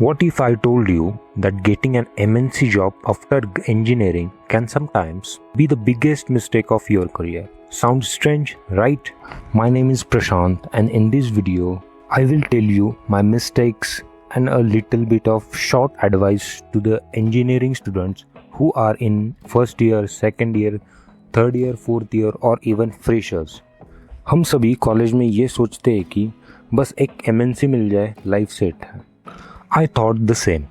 What if I told you that getting an MNC job after engineering can sometimes be the biggest mistake of your career? Sounds strange, right? My name is Prashant, and in this video, I will tell you my mistakes and a little bit of short advice to the engineering students who are in first year, second year, third year, fourth year or even freshers. हम सभी college में ये सोचते हैं कि बस एक MNC मिल जाए लाइफ सेट है. I thought the same.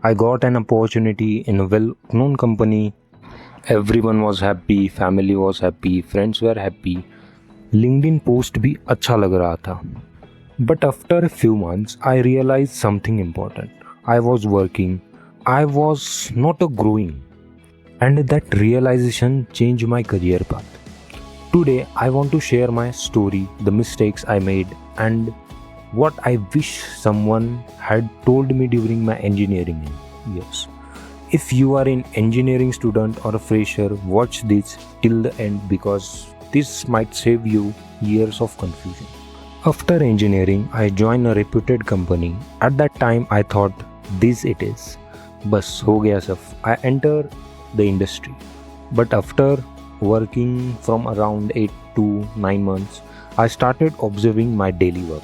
I got an opportunity in a well-known company. Everyone was happy, family was happy, friends were happy. LinkedIn post भी अच्छा लग रहा था. But after a few months, I realized something important. I was working. I was not growing. And that realization changed my career path. Today, I want to share my story, the mistakes I made, and what I wish someone had told me during my engineering years. If you are an engineering student or a fresher, watch this till the end because this might save you years of confusion. After engineering, I joined a reputed company. At that time, I thought, this it is. Bas ho gaya sab. I entered the industry. But after working from around 8 to 9 months, I started observing my daily work.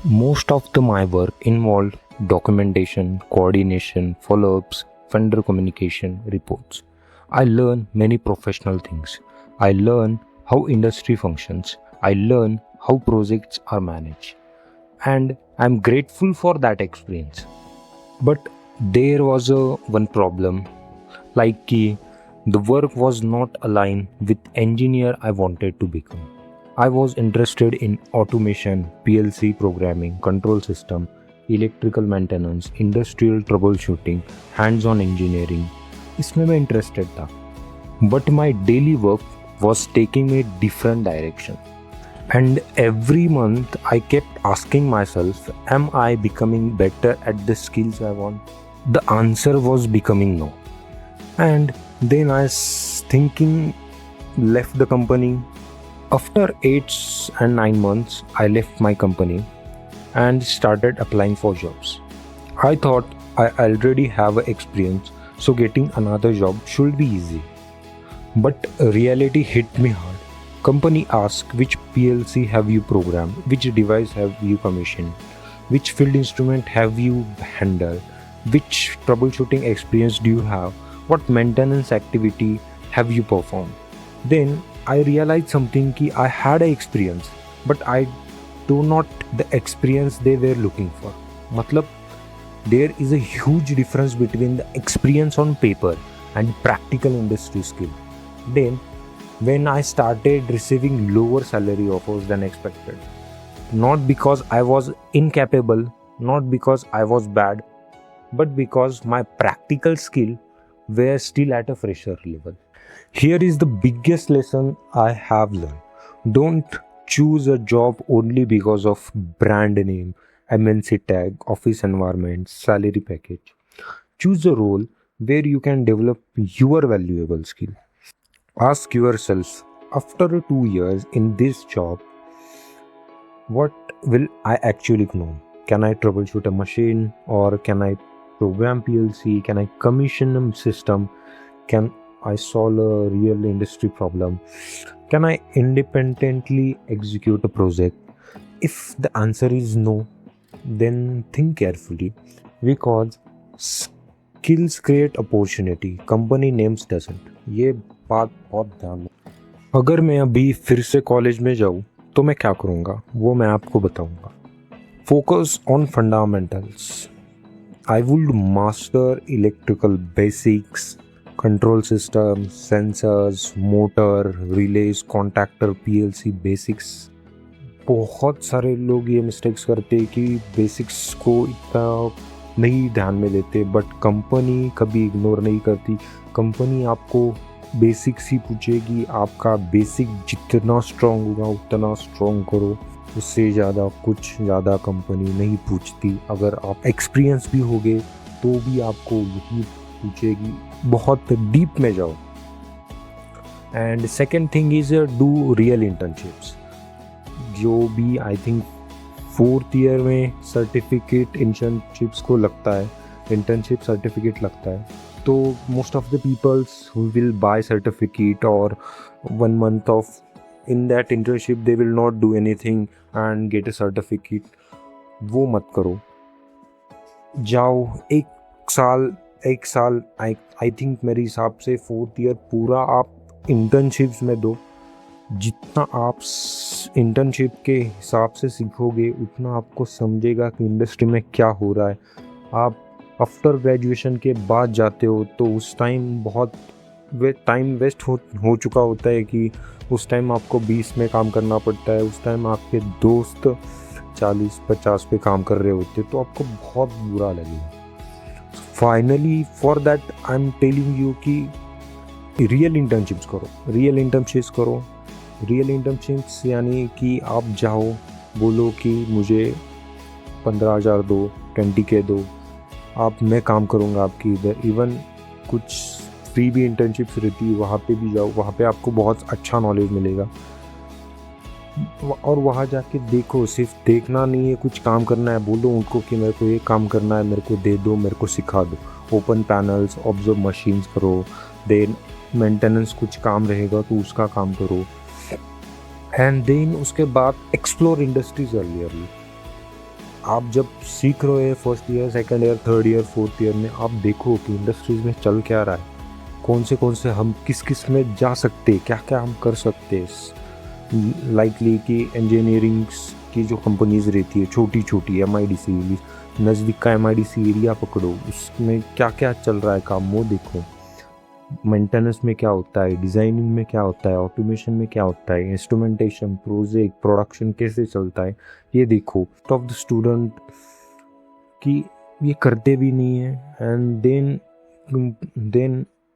Most of my work involved documentation, coordination, follow-ups, vendor communication, reports. I learned many professional things. I learned how industry functions. I learned how projects are managed. And I'm grateful for that experience. But there was one problem, like the work was not aligned with engineer I wanted to become. I was interested in automation, PLC programming, control system, electrical maintenance, industrial troubleshooting, hands-on engineering. इसमें मैं interested था. But my daily work was taking me a different direction. And every month I kept asking myself, am I becoming better at the skills I want? The answer was becoming no. And then I was thinking, left the company. After 8 and 9 months, I left my company and started applying for jobs. I thought I already have experience, so getting another job should be easy. But reality hit me hard. Company asked which PLC have you programmed, which device have you commissioned, which field instrument have you handled, which troubleshooting experience do you have, what maintenance activity have you performed. Then I realized something कि I had an experience, but I do not the experience they were looking for. मतलब there is a huge difference between the experience on paper and practical industry skill. Then when I started receiving lower salary offers than expected, not because I was incapable, not because I was bad, but because my practical skill were still at a fresher level. Here is the biggest lesson I have learned. Don't choose a job only because of brand name, MNC tag, office environment, salary package. Choose a role where you can develop your valuable skill. Ask yourself, after 2 years in this job, what will I actually know? Can I troubleshoot a machine, or can I program PLC? Can I commission a system? Can I solve a real industry problem? Can I independently execute a project? If the answer is no, then think carefully, because skills create opportunity, company names doesn't. ये बात बहुत ध्यान में. अगर मैं अभी फिर से कॉलेज में जाऊँ तो मैं क्या करूँगा वो मैं आपको बताऊँगा. Focus on fundamentals. I would master electrical basics, control systems, sensors, motor, relays, contactor, PLC basics. बहुत सारे लोग ये मिस्टेक्स करते हैं कि बेसिक्स को इतना नहीं ध्यान में देते, बट कंपनी कभी इग्नोर नहीं करती. कंपनी आपको बेसिक्स ही पूछेगी. आपका बेसिक जितना स्ट्रॉन्ग होगा उतना स्ट्रॉन्ग करो, उससे ज़्यादा कंपनी नहीं पूछती. अगर आप एक्सपीरियंस भी होगे तो भी आपको यही पूछेगी. बहुत डीप में जाओ. And second thing is do real internships. जो भी आई थिंक 4th ईयर में सर्टिफिकेट इंटर्नशिप्स को लगता है, इंटर्नशिप सर्टिफिकेट लगता है। तो most of the peoples who will buy certificate और 1 month of in that internship they will not do anything and get a certificate. वो मत करो। जाओ एक साल आई थिंक मेरे हिसाब से 4th ईयर पूरा आप इंटर्नशिप्स में दो। जितना आप इंटर्नशिप के हिसाब से सीखोगे उतना आपको समझेगा कि इंडस्ट्री में क्या हो रहा है। आप आफ्टर ग्रेजुएशन के बाद जाते हो तो उस टाइम बहुत टाइम वेस्ट हो चुका होता है कि उस टाइम आपको 20 में काम करना पड़ता है, उस टाइम आपके दोस्त 40-50 पे काम कर रहे होते, तो आपको बहुत बुरा लगेगा। Finally for that I am telling you कि रियल इंटर्नशिप्स करो। रियल इंटर्नशिप्स यानी कि आप जाओ, बोलो कि मुझे 15,000 दो, 20K दो, मैं काम करूँगा आपकी इधर। इवन कुछ फ्री भी इंटर्नशिप्स रहती है, वहाँ पे भी जाओ, वहाँ पे आपको बहुत अच्छा नॉलेज मिलेगा। और वहाँ जाके देखो, सिर्फ देखना नहीं है, कुछ काम करना है। बोलो उनको कि मेरे को ये काम करना है, मेरे को दे दो, मेरे को सिखा दो। ओपन पैनल्स, ऑब्जर्व मशीन्स करो, देन मेंटेनेंस कुछ काम रहेगा तो उसका काम करो, एंड देन उसके बाद एक्सप्लोर इंडस्ट्रीज अर्ली। आप जब सीख रहे हो 1st year, 2nd year, 3rd year, 4th year में, आप देखो कि इंडस्ट्रीज में चल क्या रहा है, कौन से हम किस में जा सकते, क्या हम कर सकते। लाइकली कि इंजीनियरिंग की जो कंपनीज रहती है छोटी MIDC, नज़दीक का MIDC एरिया पकड़ो, उसमें क्या चल रहा है काम, वो देखो। मेंटेनेंस में क्या होता है, डिज़ाइनिंग में क्या होता है, ऑटोमेशन में क्या होता है, इंस्ट्रूमेंटेशन, प्रोजेक्ट, प्रोडक्शन कैसे चलता है, ये देखो। टॉप द स्टूडेंट कि ये करते भी नहीं है, एंड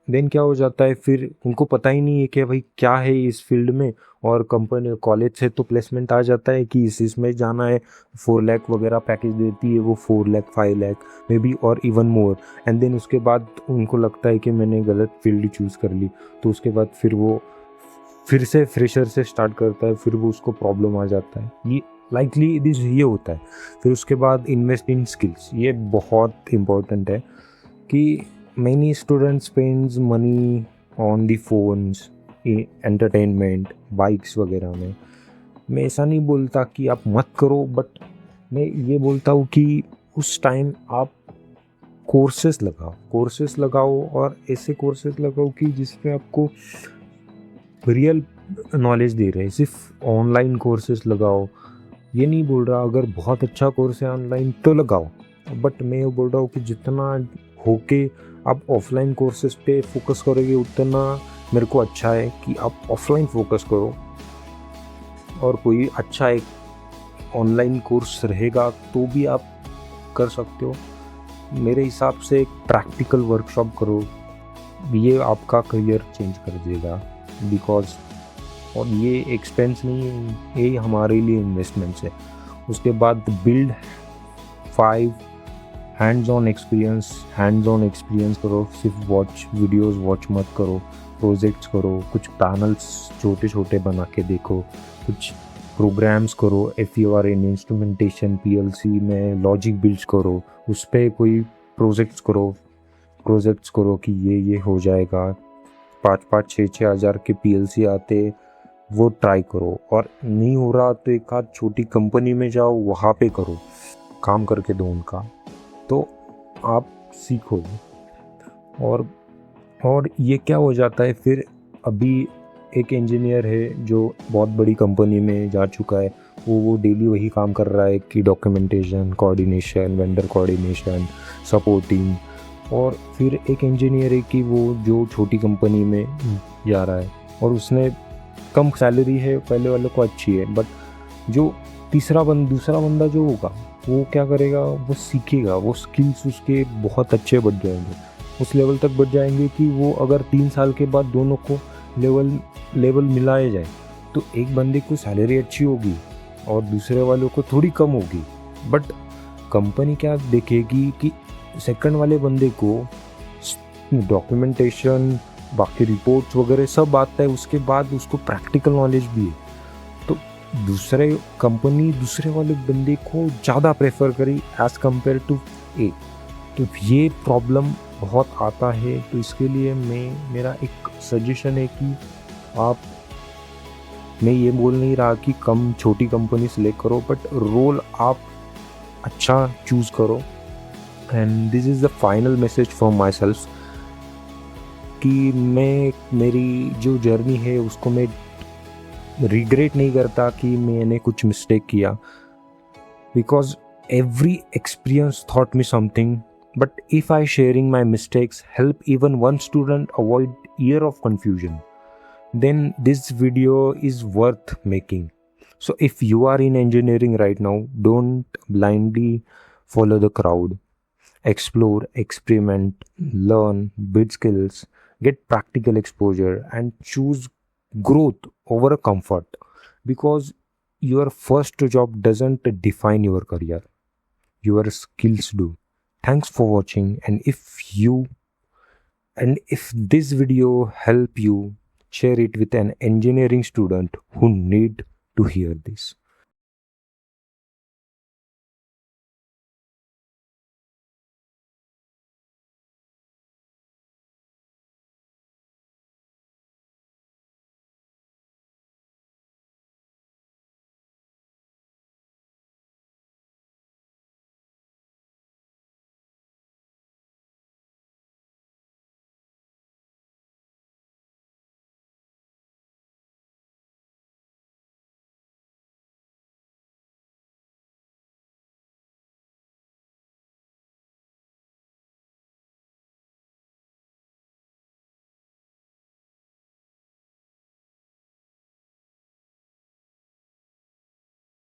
देन क्या हो जाता है, फिर उनको पता ही नहीं है कि भाई क्या है इस फील्ड में। और कंपनी कॉलेज से तो प्लेसमेंट आ जाता है कि इसमें जाना है, 4 लाख वगैरह पैकेज देती है वो, 4 लाख 5 लाख मे बी और इवन मोर। एंड देन उसके बाद उनको लगता है कि मैंने गलत फील्ड चूज़ कर ली, तो उसके बाद फिर वो फिर से फ्रेशर से स्टार्ट करता है, फिर वो उसको प्रॉब्लम आ जाता है। ये लाइकली ये होता है। फिर उसके बाद इन्वेस्ट इन स्किल्स, ये बहुत इम्पोर्टेंट है कि many students spends money on the phones, entertainment, bikes वगैरह में। मैं ऐसा नहीं बोलता कि आप मत करो, बट मैं ये बोलता हूँ कि उस टाइम आप कोर्सेस लगाओ और ऐसे कोर्सेस लगाओ कि जिसमें आपको रियल नॉलेज दे रहे हैं। सिर्फ ऑनलाइन कोर्सेस लगाओ, ये नहीं बोल रहा अगर बहुत अच्छा कोर्स है ऑनलाइन तो लगाओ, बट मैं ये बोल रहा हूँ कि जितना होके आप ऑफलाइन कोर्सेज पे फोकस करोगे उतना मेरे को अच्छा है कि आप ऑफलाइन फोकस करो। और कोई अच्छा एक ऑनलाइन कोर्स रहेगा तो भी आप कर सकते हो। मेरे हिसाब से एक प्रैक्टिकल वर्कशॉप करो, ये आपका करियर चेंज कर देगा। बिकॉज और ये एक्सपेंस नहीं है, ये हमारे लिए इन्वेस्टमेंट्स है। उसके बाद बिल्ड 5 हैंड्स ऑन एक्सपीरियंस करो। सिर्फ वॉच मत करो, प्रोजेक्ट्स करो, कुछ पैनल्स छोटे छोटे बना के देखो, कुछ प्रोग्राम्स करो, FER इन इंस्ट्रूमेंटेशन, PLC में लॉजिक बिल्ड्स करो, उस पर कोई प्रोजेक्ट्स करो कि ये हो जाएगा। 5-6 हज़ार के PLC आते, वो ट्राई करो। और नहीं हो रहा तो एक आध छोटी कंपनी में जाओ, वहाँ पे करो, काम करके दो उनका, तो आप सीखो। और ये क्या हो जाता है फिर, अभी एक इंजीनियर है जो बहुत बड़ी कंपनी में जा चुका है, वो डेली वही काम कर रहा है कि documentation, coordination, vendor coordination, supporting. और फिर एक इंजीनियर है कि वो जो छोटी कंपनी में जा रहा है और उसने कम सैलरी है, पहले वालों को अच्छी है, बट जो दूसरा बंदा जो होगा वो क्या करेगा, वो सीखेगा, वो स्किल्स उसके बहुत अच्छे बढ़ जाएंगे, उस लेवल तक बढ़ जाएंगे कि वो अगर 3 साल के बाद दोनों को लेवल मिलाया जाए तो एक बंदे को सैलरी अच्छी होगी और दूसरे वालों को थोड़ी कम होगी। बट कंपनी क्या देखेगी कि सेकंड वाले बंदे को डॉक्यूमेंटेशन, बाकी रिपोर्ट्स वगैरह सब आता है, उसके बाद उसको प्रैक्टिकल नॉलेज भी है, तो दूसरे कंपनी दूसरे वाले बंदे को ज़्यादा प्रेफर करी एज कम्पेयर टू ए। तो ये प्रॉब्लम बहुत आता है। तो इसके लिए मेरा एक सजेशन है कि आप, मैं ये बोल नहीं रहा कि कम छोटी कंपनी सेलेक्ट करो, बट रोल आप अच्छा चूज़ करो। And this is the final message for my self कि मेरी जो जर्नी है उसको मैं रिग्रेट नहीं करता कि मैंने कुछ मिस्टेक किया, because every experience thought me something. But if I sharing my mistakes help even one student avoid year of confusion, then this video is worth making. So if you are in engineering right now, don't blindly follow the crowd. Explore, experiment, learn, build skills, get practical exposure, and choose growth over comfort, because your first job doesn't define your career, your skills do. Thanks for watching, and if this video help you, share it with an engineering student who need to hear this.